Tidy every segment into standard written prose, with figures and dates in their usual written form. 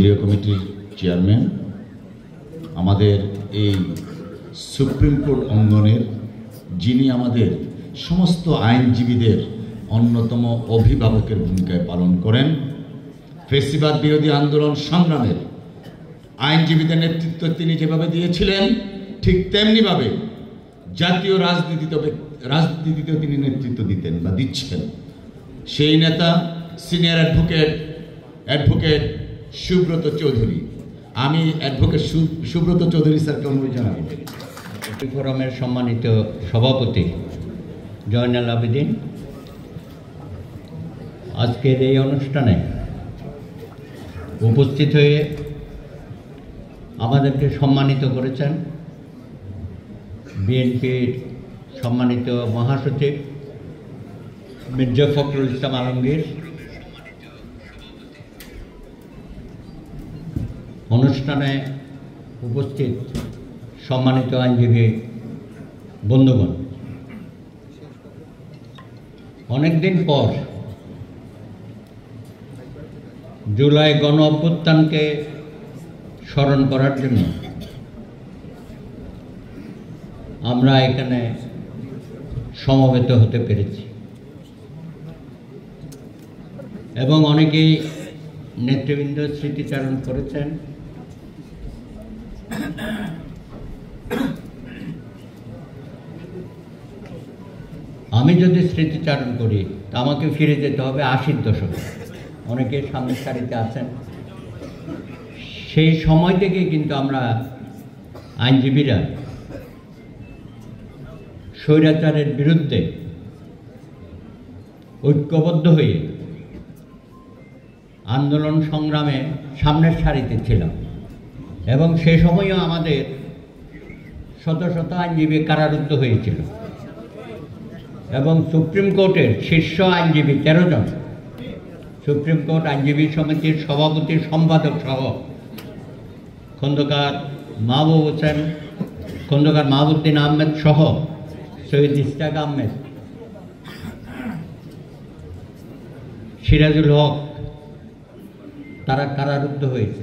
কেন্দ্রীয় কমিটির চেয়ারম্যান, আমাদের এই সুপ্রিম কোর্ট অঙ্গনের যিনি আমাদের সমস্ত আইনজীবীদের অন্যতম অভিভাবকের ভূমিকায় পালন করেন, ফ্যাসিবাদ বিরোধী আন্দোলন সংগ্রামের আইনজীবীদের নেতৃত্ব তিনি যেভাবে দিয়েছিলেন, ঠিক তেমনিভাবে জাতীয় রাজনীতিতেও তিনি নেতৃত্ব দিতেন বা দিচ্ছেন। সেই নেতা সিনিয়র অ্যাডভোকেট সুব্রত চৌধুরী। আমি অ্যাডভোকেট সুব্রত চৌধুরী স্যারকে অনুরোধ জানাবো। ফোরামের সম্মানিত সভাপতি জয়নাল আবেদিন, আজকের এই অনুষ্ঠানে উপস্থিত হয়ে আমাদেরকে সম্মানিত করেছেন বিএনপির সম্মানিত মহাসচিব মির্জা ফখরুল ইসলাম আলমগীর, অনুষ্ঠানে উপস্থিত সম্মানিত আইনজীবী বন্ধুগণ, অনেকদিন পর জুলাই গণ অভ্যুত্থানকে স্মরণ করার জন্য আমরা এখানে সমবেত হতে পেরেছি এবং অনেকেই নেতৃবৃন্দ স্মৃতিচারণ করেছেন। আমি যদি স্মৃতিচারণ করি তা আমাকে ফিরে যেতে হবে 80-র দশকে। অনেকে সামনের সারিতে আছেন। সেই সময় থেকেই কিন্তু আমরা আইনজীবীরা স্বৈরাচারের বিরুদ্ধে ঐক্যবদ্ধ হয়ে আন্দোলন সংগ্রামে সামনের সারিতে ছিলাম এবং সে সময়ও আমাদের শত শত আইনজীবী কারারুদ্ধ হয়েছিল এবং সুপ্রিম কোর্টের শীর্ষ আইনজীবী 13 জন, সুপ্রিম কোর্ট আইনজীবী সমিতির সভাপতি সম্পাদক সহ খন্দকার মাহবুব হোসেন, খন্দকার মাহবুদ্দিন আহমেদ সহ সৈয়দ ইশতাক আহমেদ, সিরাজুল হক, তারা কারারুদ্ধ হয়েছে।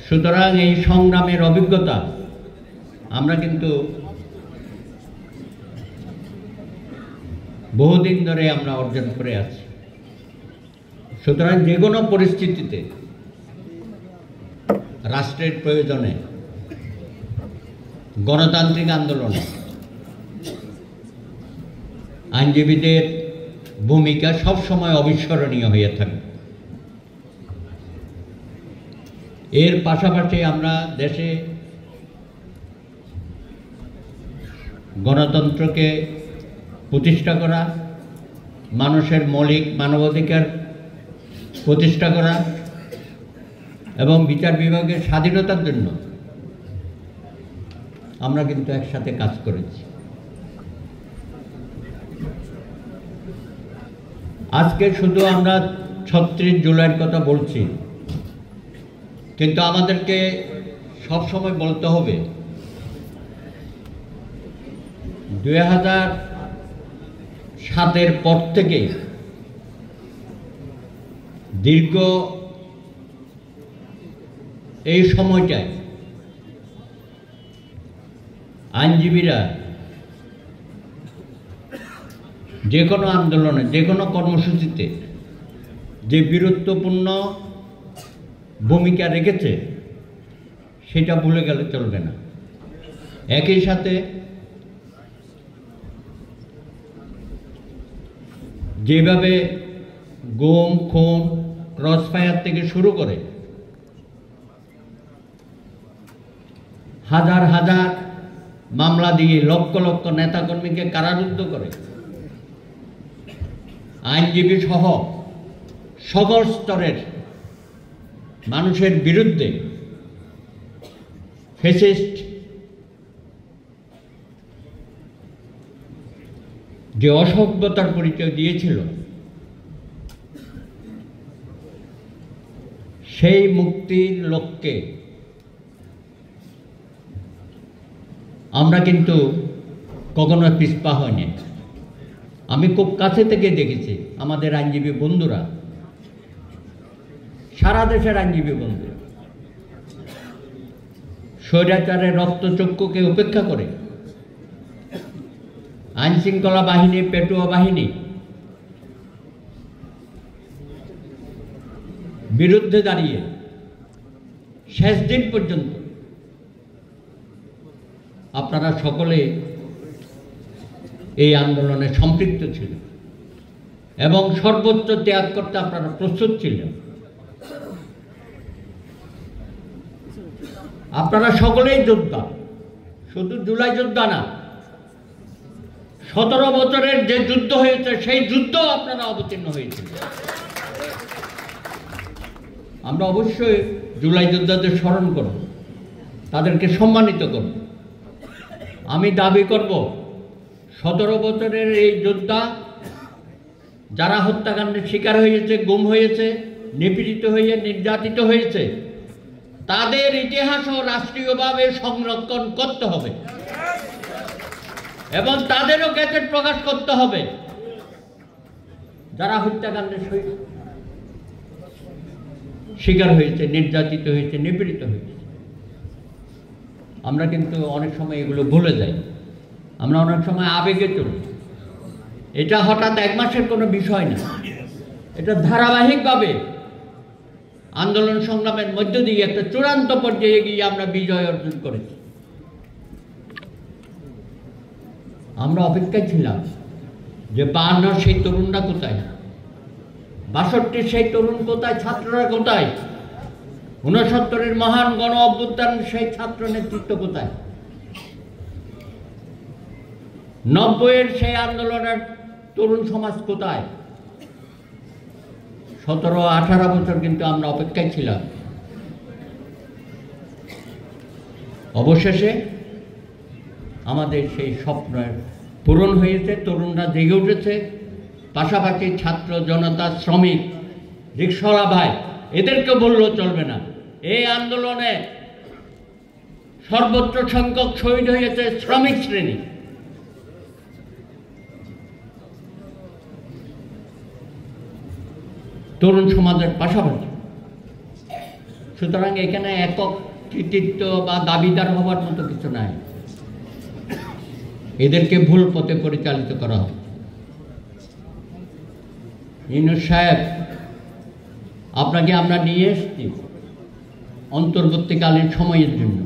সুতরাং এই সংগ্রামের অভিজ্ঞতা আমরা কিন্তু বহুদিন ধরে আমরা অর্জন করে আছি। সুতরাং যে কোনো পরিস্থিতিতে রাষ্ট্রের প্রয়োজনে, গণতান্ত্রিক আন্দোলনে আইনজীবীদের ভূমিকা সবসময় অবিস্মরণীয় হয়ে থাকে। এর পাশাপাশি আমরা দেশে গণতন্ত্রকে প্রতিষ্ঠা করা, মানুষের মৌলিক মানবাধিকার প্রতিষ্ঠা করা এবং বিচার বিভাগের স্বাধীনতার জন্য আমরা কিন্তু একসাথে কাজ করেছি। আজকে শুধু আমরা 36 জুলাইয়ের কথা বলছি, কিন্তু আমাদেরকে সবসময় বলতে হবে 2007-এর পর থেকে দীর্ঘ এই সময়টায় আইনজীবীরা যে কোনো আন্দোলনে, যে কোনো কর্মসূচিতে যে বীরত্বপূর্ণ ভূমিকা রেখেছে সেটা ভুলে গেলে চলবে না। একই সাথে যেভাবে গুম, খুন, ক্রসফায়ার থেকে শুরু করে হাজার হাজার মামলা দিয়ে লক্ষ লক্ষ নেতাকর্মীকে কারারুদ্ধ করে আইনজীবী সহ সকল স্তরের মানুষের বিরুদ্ধে ফ্যাসিস্ট যে অসভ্যতার পরিচয় দিয়েছিল, সেই মুক্তির লক্ষ্যে আমরা কিন্তু কখনো পিছপা হয়নি। আমি খুব কাছে থেকে দেখেছি আমাদের আইনজীবী বন্ধুরা সারা দেশের আইনজীবী বন্ধু স্বৈরাচারের রক্তচক্ষুকে উপেক্ষা করে আইন শৃঙ্খলা বাহিনী, পেটুয়া বাহিনী বিরুদ্ধে দাঁড়িয়ে শেষ দিন পর্যন্ত আপনারা সকলে এই আন্দোলনে সম্পৃক্ত ছিলেন এবং সর্বোচ্চ ত্যাগ করতে আপনারা প্রস্তুত ছিলেন। আপনারা সকলেই যোদ্ধা, শুধু জুলাই যোদ্ধা না, 17 বছরের যে যুদ্ধ হয়েছে সেই যুদ্ধ আপনারা অবতীর্ণ হয়েছিলেন। আমরা অবশ্যই জুলাই যোদ্ধাদের স্মরণ করব, তাদেরকে সম্মানিত করব। আমি দাবি করব 17 বছরের এই যোদ্ধা যারা হত্যাকাণ্ডের শিকার হয়েছে, গুম হয়েছে, নিপীড়িত হয়ে নির্যাতিত হয়েছে, তাদের ইতিহাসও রাষ্ট্রীয়ভাবে সংরক্ষণ করতে হবে এবং তাদেরও গেজেট প্রকাশ করতে হবে যারা হত্যাকাণ্ডের শিকার হয়েছে, নির্যাতিত হয়েছে, নিপীড়িত হয়েছে। আমরা কিন্তু অনেক সময় এগুলো ভুলে যাই, আমরা অনেক সময় আবেগে চলি। এটা হঠাৎ 1 মাসের কোনো বিষয় না, এটা ধারাবাহিকভাবে আন্দোলন সংগ্রামের মধ্য দিয়ে একটা চূড়ান্ত পর্যায়ে গিয়ে আমরা বিজয় অর্জন করেছি। আমরা অপেক্ষায় ছিলাম যে 52 সেই তরুণরা কোথায়, 62 সেই তরুণ কোথায়, ছাত্ররা কোথায়, 69-এর মহান গণ অভ্যুত্থান সেই ছাত্র নেতৃত্ব কোথায়, 90-এর সেই আন্দোলনের তরুণ সমাজ কোথায়। 17-18 বছর কিন্তু আমরা অপেক্ষায় ছিলাম। অবশেষে আমাদের সেই স্বপ্নের পূরণ হয়েছে, তরুণরা জেগে উঠেছে। পাশাপাশি ছাত্র জনতা, শ্রমিক, রিকশাওয়ালা ভাই, এদেরকে বললেও চলবে না। এই আন্দোলনে সর্বোচ্চ সংখ্যক শহীদ হয়েছে শ্রমিক শ্রেণী। তরুণ সমাজের পাশাপাশি। সুতরাং এখানে একক কৃতিত্ব বা দাবিদার হওয়ার মতো কিছু নাই। এদেরকে ভুল পথে পরিচালিত করা হবে। ইউনূস সাহেব, আপনাকে আমরা নিয়ে এসেছি অন্তর্বর্তীকালীন সময়ের জন্য।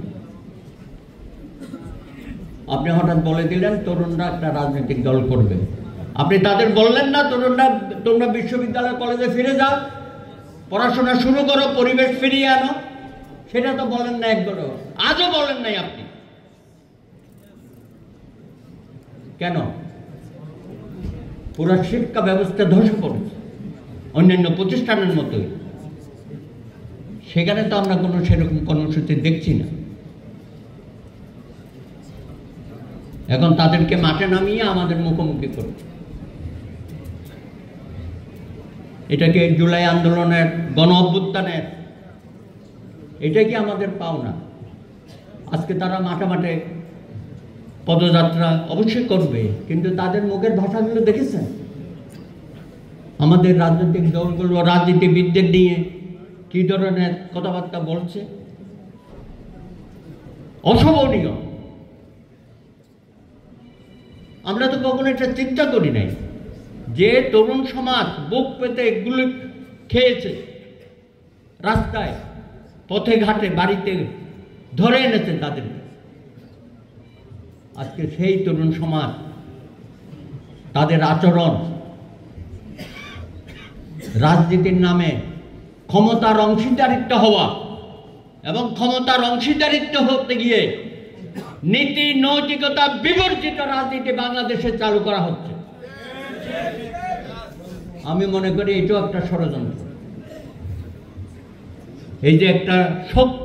আপনি হঠাৎ বলে দিলেন তরুণরা একটা রাজনৈতিক দল করবে। আপনি তাদের বললেন না তোমরা বিশ্ববিদ্যালয় কলেজে ফিরে যাও, পড়াশোনা শুরু করো, পরিবেশ ফিরিয়ে আনো? সেটা তো বলেন না একবারও, আজও বলেন নাই আপনি। কেন? পুরো শিক্ষা ব্যবস্থা ধসে পড়েছে অন্যান্য প্রতিষ্ঠানের মতোই। সেখানে তো আমরা কোনো সেরকম কর্মসূচি দেখছি না। এখন তাদেরকে মাঠে নামিয়ে আমাদের মুখোমুখি করছে। এটাকে জুলাই আন্দোলনের, গণ অভ্যুত্থানের, এটা কি আমাদের পাওনা? আজকে তারা মাঠে মাঠে পদযাত্রা অবশ্যই করবে, কিন্তু তাদের মুখের ভাষাগুলো দেখেছেন? আমাদের রাজনৈতিক দলগুলো রাজনীতিবিদদের নিয়ে কি ধরনের কথাবার্তা বলছে, অশোভনীয়। আমরা তো কখনো এটা চিন্তা করি নাই যে তরুণ সমাজ বুক পেতে এগুলো খেয়েছে, রাস্তায়, পথে ঘাটে, বাড়িতে ধরে এনেছে তাদেরকে। আজকে সেই তরুণ সমাজ, তাদের আচরণ, রাজনীতির নামে ক্ষমতার অংশীদারিত্ব হওয়া এবং ক্ষমতার অংশীদারিত্ব হতে গিয়ে নীতি নৈতিকতা বিবর্জিত রাজনীতি বাংলাদেশে চালু করা হচ্ছে। আমি মনে করি এটাও একটা ষড়যন্ত্র। এই যে একটা শক্তি